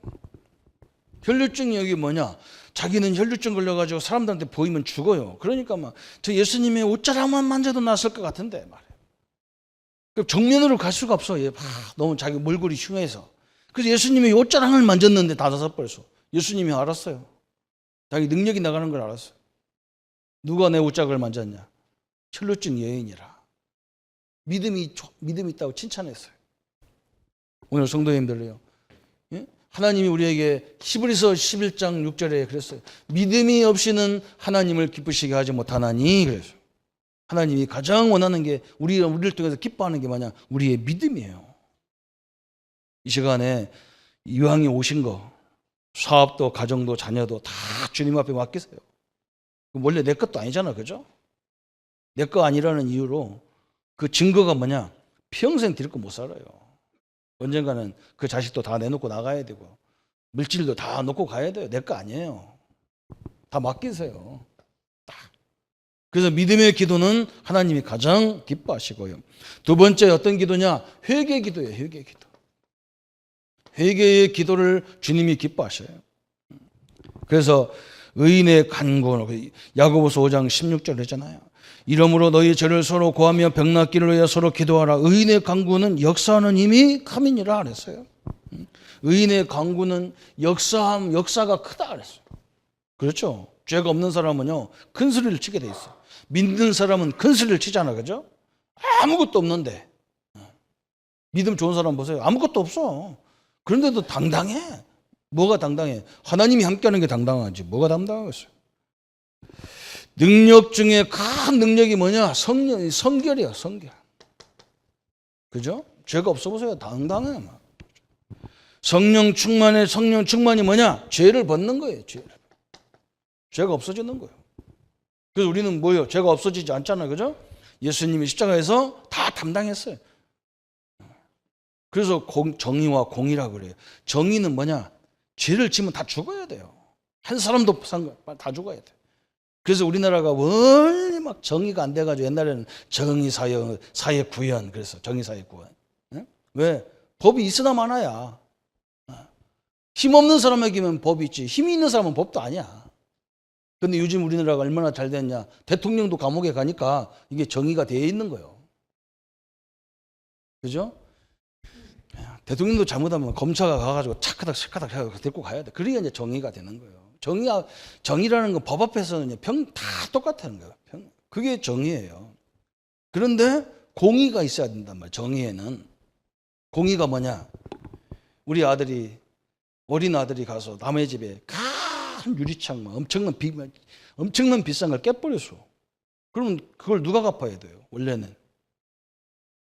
혈루증 여인이 뭐냐? 자기는 혈루증 걸려가지고 사람들한테 보이면 죽어요. 그러니까 막 저 예수님의 옷자락만 만져도 낫을 것 같은데 말이에요. 정면으로 갈 수가 없어. 너무 자기 몰골이 흉해서. 그래서 예수님이 옷자락을 만졌는데 다 닫아버렸어. 예수님이 알았어요. 자기 능력이 나가는 걸 알았어요. 누가 내 옷자락을 만졌냐? 혈루증 여인이라. 믿음이 있다고 칭찬했어요. 오늘 성도님들요. 예? 하나님이 우리에게 히브리서 11장 6절에 그랬어요. 믿음이 없이는 하나님을 기쁘시게 하지 못하나니 그랬어요. 하나님이 가장 원하는 게 우리를 통해서 기뻐하는 게 뭐냐? 우리의 믿음이에요. 이 시간에 이왕에 오신 거 사업도 가정도 자녀도 다 주님 앞에 맡기세요. 원래 내 것도 아니잖아. 그죠? 내 거 아니라는 이유로 그 증거가 뭐냐? 평생 드릴 거 못 살아요. 언젠가는 그 자식도 다 내놓고 나가야 되고 물질도 다 놓고 가야 돼요. 내 거 아니에요. 다 맡기세요. 그래서 믿음의 기도는 하나님이 가장 기뻐하시고요. 두 번째 어떤 기도냐? 회개 기도예요. 회개 기도. 회개의 기도를 주님이 기뻐하셔요. 그래서 의인의 간구, 야고보서 5장 16절 했잖아요. 이러므로 너희 죄를 서로 고하며 병 낫기를 위해 서로 기도하라. 의인의 간구는 역사하는 힘이 감이니라 그랬어요. 의인의 간구는 역사가 크다 그랬어요. 그렇죠? 죄가 없는 사람은요 큰 소리를 치게 돼 있어요. 믿는 사람은 큰 소리를 치잖아. 그죠? 아무것도 없는데 믿음 좋은 사람 보세요. 아무것도 없어. 그런데도 당당해. 뭐가 당당해? 하나님이 함께하는 게 당당하지. 뭐가 당당하겠어요? 능력 중에 큰 능력이 뭐냐? 성결이야. 성결. 그죠? 죄가 없어 보세요. 당당해. 막. 성령 충만이 뭐냐? 죄를 벗는 거예요. 죄가 없어지는 거예요. 그래서 우리는 뭐예요? 죄가 없어지지 않잖아요. 그죠? 예수님이 십자가에서 다 담당했어요. 그래서 정의와 공의라고 그래요. 정의는 뭐냐? 죄를 지면 다 죽어야 돼요. 한 사람도 다 죽어야 돼요. 그래서 우리나라가 원래 막 정의가 안 돼가지고 옛날에는 정의사회 구현 그래서 정의사회 구현. 왜? 법이 있으나 마나야. 힘없는 사람에게는 법이 있지 힘이 있는 사람은 법도 아니야. 근데 요즘 우리나라가 얼마나 잘 됐냐. 대통령도 감옥에 가니까 이게 정의가 되어 있는 거예요. 그죠? 대통령도 잘못하면 검사가 가가지고 착하닥 해서 데리고 가야 돼. 그래야 이제 정의가 되는 거예요. 정의라는 건 법 앞에서는 다 똑같다는 거예요. 그게 정의예요. 그런데 공의가 있어야 된단 말이에요. 정의에는. 공의가 뭐냐? 우리 어린 아들이 가서 남의 집에 큰 유리창 엄청난 비싼 걸 깨버렸어. 그러면 그걸 누가 갚아야 돼요? 원래는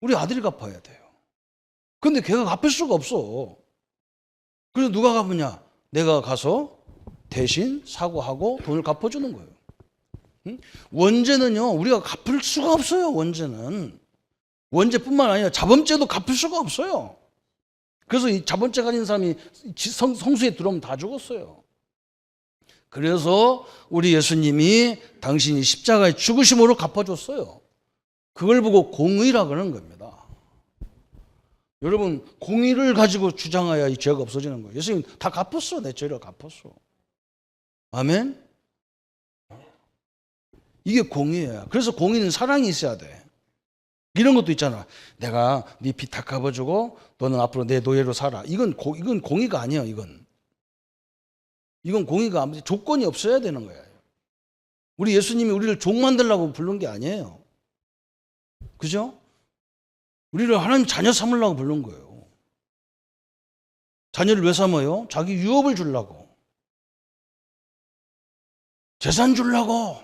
우리 아들이 갚아야 돼요. 근데 걔가 갚을 수가 없어. 그래서 누가 갚으냐? 내가 가서 대신 사고하고 돈을 갚아주는 거예요. 응? 원죄는요 우리가 갚을 수가 없어요. 원죄는 원죄뿐만 아니라 자범죄도 갚을 수가 없어요. 그래서 이 자본죄 가진 사람이 성수에 들어오면 다 죽었어요. 그래서 우리 예수님이 당신이 십자가의 죽으심으로 갚아줬어요. 그걸 보고 공의라 그러는 겁니다. 여러분, 공의를 가지고 주장해야 이 죄가 없어지는 거예요. 예수님 다 갚았어. 내 죄를 갚았어. 아멘? 이게 공의예요. 그래서 공의는 사랑이 있어야 돼. 이런 것도 있잖아. 내가 네 빚 다 갚아주고 너는 앞으로 내 노예로 살아. 이건 공의가 아니에요. 이건 공의가 아무튼 조건이 없어야 되는 거예요. 우리 예수님이 우리를 종 만들려고 부른 게 아니에요. 그죠? 우리를 하나님 자녀 삼으려고 부른 거예요. 자녀를 왜 삼아요? 자기 유업을 주려고. 재산 주려고.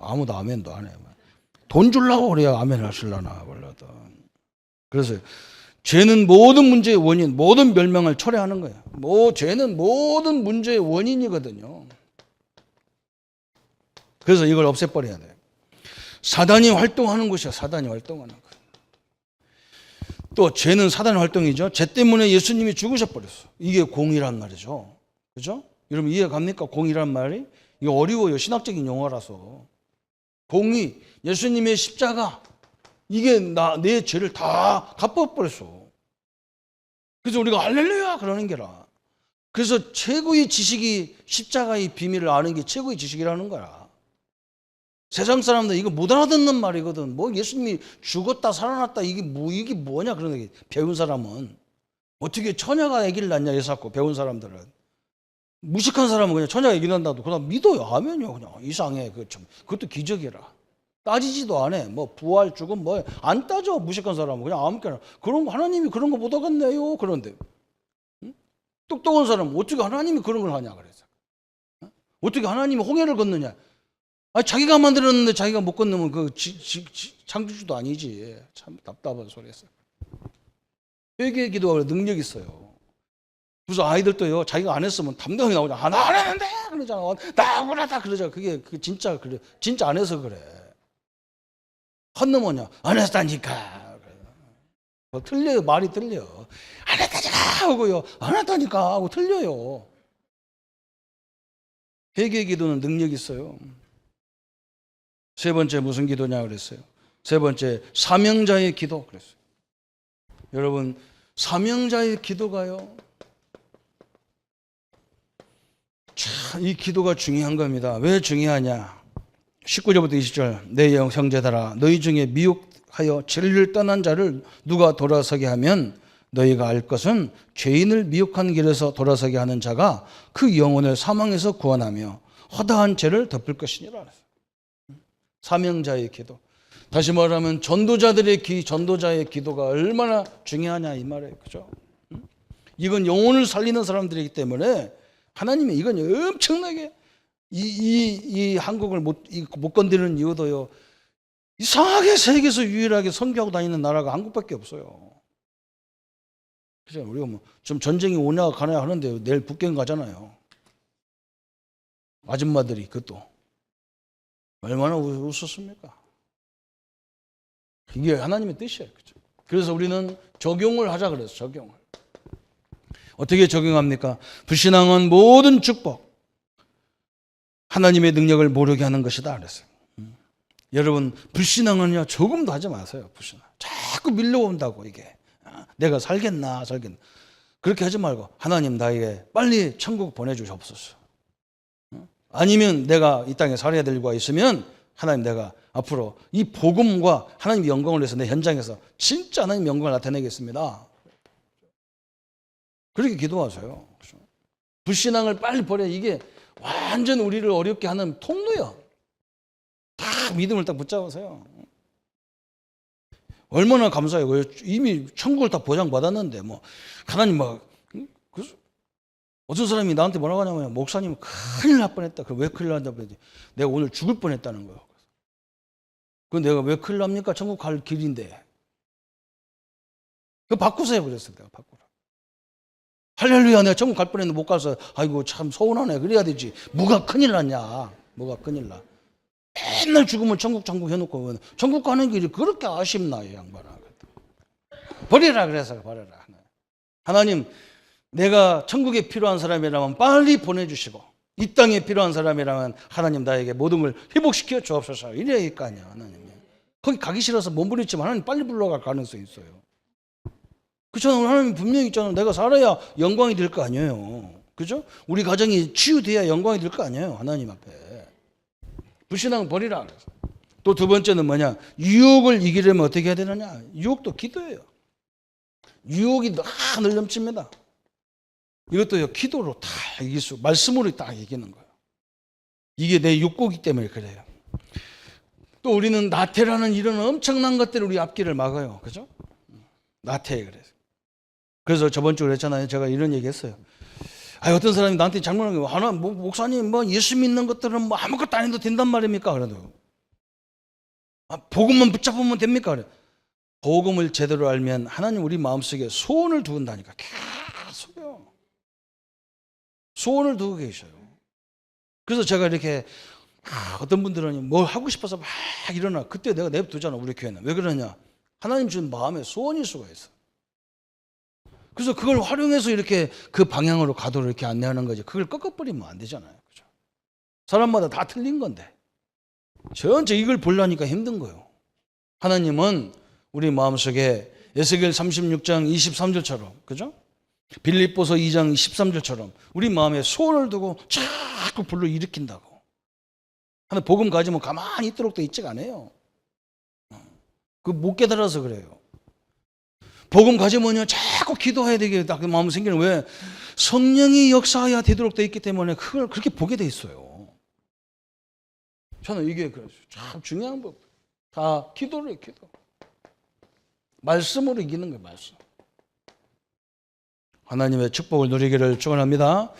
아무도 아멘도 안 해. 돈 주려고 그래야 아멘 하실라나 몰라도. 그래서 죄는 모든 문제의 원인, 모든 멸망을 초래하는 거예요. 죄는 모든 문제의 원인이거든요. 그래서 이걸 없애버려야 돼요. 사단이 활동하는 곳이야. 사단이 활동하는 것. 또 죄는 사단의 활동이죠. 죄 때문에 예수님이 죽으셔버렸어. 이게 공의란 말이죠. 그죠? 여러분 이해 갑니까? 공의란 말이? 이게 어려워요. 신학적인 용어라서. 공의, 예수님의 십자가, 이게 내 죄를 다 갚아버렸어. 그래서 우리가 할렐루야 그러는 게라. 그래서 최고의 지식이 십자가의 비밀을 아는 게 최고의 지식이라는 거야. 세상 사람들 이거 못 알아듣는 말이거든. 뭐 예수님이 죽었다 살아났다 이게 뭐냐 그런 얘기. 배운 사람은 어떻게 처녀가 아기를 낳냐 예사고 배운 사람들은 무식한 사람은 그냥 처녀가 아기 낳는다도 그냥 믿어요. 아멘요. 그냥 이상해. 그것도 기적이라. 따지지도 않아. 뭐 부활 죽음 뭐 안 따져. 무식한 사람은 그냥 아무렇게나 그런 거 하나님이 그런 거 못 하겠네요. 그런데 응? 똑똑한 사람은 어떻게 하나님이 그런 걸 하냐 그래서 어떻게 하나님이 홍해를 건느냐. 자기가 만들었는데 자기가 못 건너면 창조주도 아니지. 참 답답한 소리였어요. 회개의 기도가 능력이 있어요. 그래서 아이들도요, 자기가 안 했으면 담당이 나오잖아. 나 안 했는데! 그러잖아. 나 억울하다! 그러잖아. 그게 진짜 그래. 진짜 안 해서 그래. 헌넘어냐? 안 했다니까. 틀려요. 말이 틀려. 안 했다니까! 하고요. 안 했다니까! 하고 틀려요. 회개의 기도는 능력이 있어요. 세 번째 무슨 기도냐 그랬어요? 세 번째 사명자의 기도 그랬어요. 여러분 사명자의 기도가요. 이 기도가 중요한 겁니다. 왜 중요하냐? 19절부터 20절 내 형제들아 너희 중에 미혹하여 진리를 떠난 자를 누가 돌아서게 하면 너희가 알 것은 죄인을 미혹한 길에서 돌아서게 하는 자가 그 영혼을 사망에서 구원하며 허다한 죄를 덮을 것이니라. 사명자의 기도. 다시 말하면 전도자의 기도가 얼마나 중요하냐 이 말이에요. 그죠? 이건 영혼을 살리는 사람들이기 때문에 하나님이 이건 엄청나게 이 한국을 못 건드리는 이유도요. 이상하게 세계에서 유일하게 선교하고 다니는 나라가 한국밖에 없어요. 그죠? 우리가 뭐 좀 전쟁이 오냐 가냐 하는데 내일 북경 가잖아요. 아줌마들이 그것도 얼마나 웃었습니까? 이게 하나님의 뜻이에요. 그죠? 그래서 우리는 적용을 하자 그랬어요. 적용을. 어떻게 적용합니까? 불신앙은 모든 축복, 하나님의 능력을 모르게 하는 것이다 그랬어요. 여러분 불신앙은요 조금도 하지 마세요. 불신앙. 자꾸 밀려온다고 이게. 내가 살겠나. 그렇게 하지 말고 하나님 나에게 빨리 천국 보내주시옵소서. 아니면 내가 이 땅에 살아야 될 이유가 있으면 하나님 내가 앞으로 이 복음과 하나님의 영광을 위해서 내 현장에서 진짜 하나님의 영광을 나타내겠습니다. 그렇게 기도하세요. 불신앙을 빨리 버려. 이게 완전 우리를 어렵게 하는 통로야. 다 믿음을 딱 붙잡으세요. 얼마나 감사해요. 이미 천국을 다 보장받았는데 뭐 하나님 어떤 사람이 나한테 뭐라고 하냐면 목사님 큰일 날 뻔했다. 왜 큰일 난다고 그랬지? 내가 오늘 죽을 뻔했다는 거예요. 그 내가 왜 큰일 납니까? 천국 갈 길인데. 그거 바꾸세요. 그랬어요. 내가 바꾸라. 할렐루야 내가 천국 갈 뻔했는데 못 가서 아이고 참 서운하네. 그래야 되지. 뭐가 큰일 났냐. 뭐가 큰일 나. 맨날 죽으면 천국 해놓고 천국 가는 길이 그렇게 아쉽나 이 양반아. 버리라 그래서 버려라. 하나님 내가 천국에 필요한 사람이라면 빨리 보내주시고 이 땅에 필요한 사람이라면 하나님 나에게 모든 걸 회복시켜 주옵소서 이래야 할 거 아니야. 하나님 거기 가기 싫어서 몸부림치면 하나님 빨리 불러갈 가능성이 있어요. 그렇잖아요. 하나님 분명히 있잖아요. 내가 살아야 영광이 될 거 아니에요. 그죠? 우리 가정이 치유돼야 영광이 될 거 아니에요. 하나님 앞에. 불신앙 버리라. 또 두 번째는 뭐냐? 유혹을 이기려면 어떻게 해야 되느냐? 유혹도 기도예요. 유혹이 늘 넘칩니다. 이것도요, 기도로 다 이길 수, 말씀으로 딱 이기는 거예요. 이게 내 욕구이기 때문에 그래요. 또 우리는 나태라는 이런 엄청난 것들을 우리 앞길을 막아요. 그죠? 나태 그래서. 그래서 저번 주에 그랬잖아요. 제가 이런 얘기 했어요. 어떤 사람이 나한테 잘못한 거, 하나, 목사님, 예수 믿는 것들은 아무것도 안 해도 된단 말입니까? 그래도. 복음만 붙잡으면 됩니까? 그래. 복음을 제대로 알면 하나님 우리 마음속에 소원을 두는다니까. 계속요. 소원을 두고 계셔요. 그래서 제가 이렇게, 어떤 분들은 뭘 하고 싶어서 막 일어나. 그때 내가 냅두잖아, 우리 교회는. 왜 그러냐? 하나님 주신 마음에 소원일 수가 있어. 그래서 그걸 활용해서 이렇게 그 방향으로 가도록 이렇게 안내하는 거지. 그걸 꺾어버리면 안 되잖아요. 그죠? 사람마다 다 틀린 건데. 전체 이걸 보려니까 힘든 거예요. 하나님은 우리 마음속에 에스겔 36장 23절처럼, 그죠? 빌립보서 2장 13절처럼 우리 마음에 소원을 두고 자꾸 불러 일으킨다고. 하나 복음 가지면 가만히 있도록 돼 있지가 않아요. 그 못 깨달아서 그래요. 복음 가지면요 자꾸 기도해야 되겠다 그 마음 생기는 왜 성령이 역사해야 되도록 돼 있기 때문에 그걸 그렇게 보게 돼 있어요. 저는 이게 참 중요한 법. 다 기도를 기도. 말씀으로 이기는 거예요. 말씀. 하나님의 축복을 누리기를 축원합니다.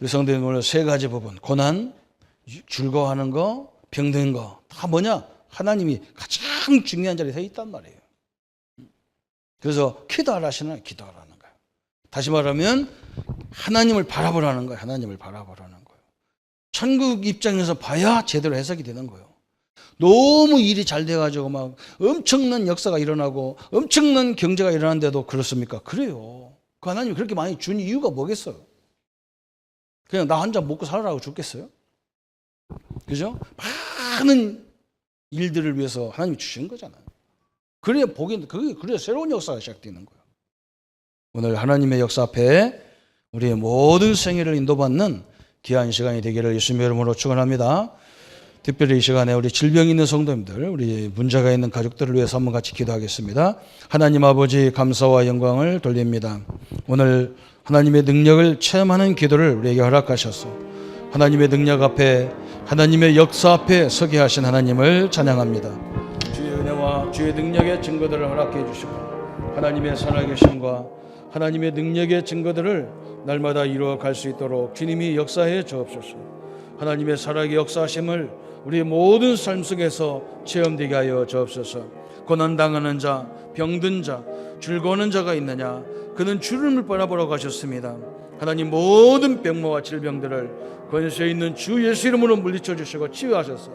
우리 성도님 오늘 세 가지 부분 고난, 즐거워하는 거, 병든 거 다 뭐냐? 하나님이 가장 중요한 자리에 서 있단 말이에요. 그래서 기도하라시는 기도하라는 거예요. 다시 말하면 하나님을 바라보라는 거예요. 하나님을 바라보라는 거예요. 천국 입장에서 봐야 제대로 해석이 되는 거예요. 너무 일이 잘 돼가지고 막 엄청난 역사가 일어나고 엄청난 경제가 일어나는데도 그렇습니까? 그래요. 그 하나님이 그렇게 많이 준 이유가 뭐겠어요? 그냥 나 한 잔 먹고 살아라고 줬겠어요? 그죠? 많은 일들을 위해서 하나님이 주신 거잖아요. 그래야 그래야 새로운 역사가 시작되는 거예요. 오늘 하나님의 역사 앞에 우리의 모든 생애를 인도받는 귀한 시간이 되기를 예수님의 이름으로 축원합니다. 특별히 이 시간에 우리 질병 있는 성도님들, 우리 문제가 있는 가족들을 위해서 한번 같이 기도하겠습니다. 하나님 아버지 감사와 영광을 돌립니다. 오늘 하나님의 능력을 체험하는 기도를 우리에게 허락하셔서 하나님의 능력 앞에 하나님의 역사 앞에 서게 하신 하나님을 찬양합니다. 주의 은혜와 주의 능력의 증거들을 허락해 주시고 하나님의 살아계심과 하나님의 능력의 증거들을 날마다 이루어갈 수 있도록 주님이 역사해 주옵소서. 하나님의 살아계 역사하심을 우리의 모든 삶 속에서 체험되게 하여 주옵소서. 고난당하는 자, 병든 자, 즐거워하는 자가 있느냐? 그는 주님을 바라보러 가셨습니다. 하나님 모든 병모와 질병들을 권세 있는 주 예수 이름으로 물리쳐 주시고 치유하셔서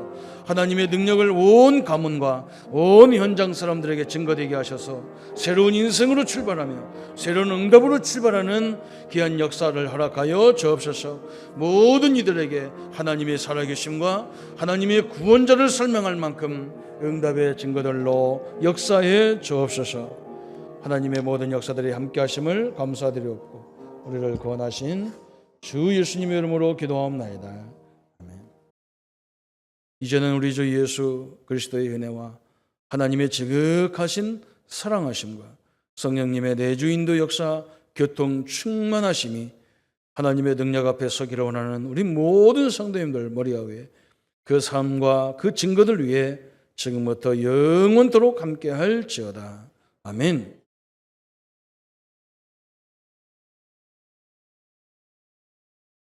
하나님의 능력을 온 가문과 온 현장 사람들에게 증거되게 하셔서 새로운 인생으로 출발하며 새로운 응답으로 출발하는 귀한 역사를 허락하여 주옵소서. 모든 이들에게 하나님의 살아계심과 하나님의 구원자를 설명할 만큼 응답의 증거들로 역사해 주옵소서. 하나님의 모든 역사들이 함께 하심을 감사드리옵고 우리를 구원하신 주 예수님의 이름으로 기도하옵나이다. 아멘. 이제는 우리 주 예수 그리스도의 은혜와 하나님의 지극하신 사랑하심과 성령님의 내주인도 역사 교통 충만하심이 하나님의 능력 앞에 서기를 원하는 우리 모든 성도님들 머리 위에 그 삶과 그 증거들 위해 지금부터 영원토록 함께 할지어다. 아멘.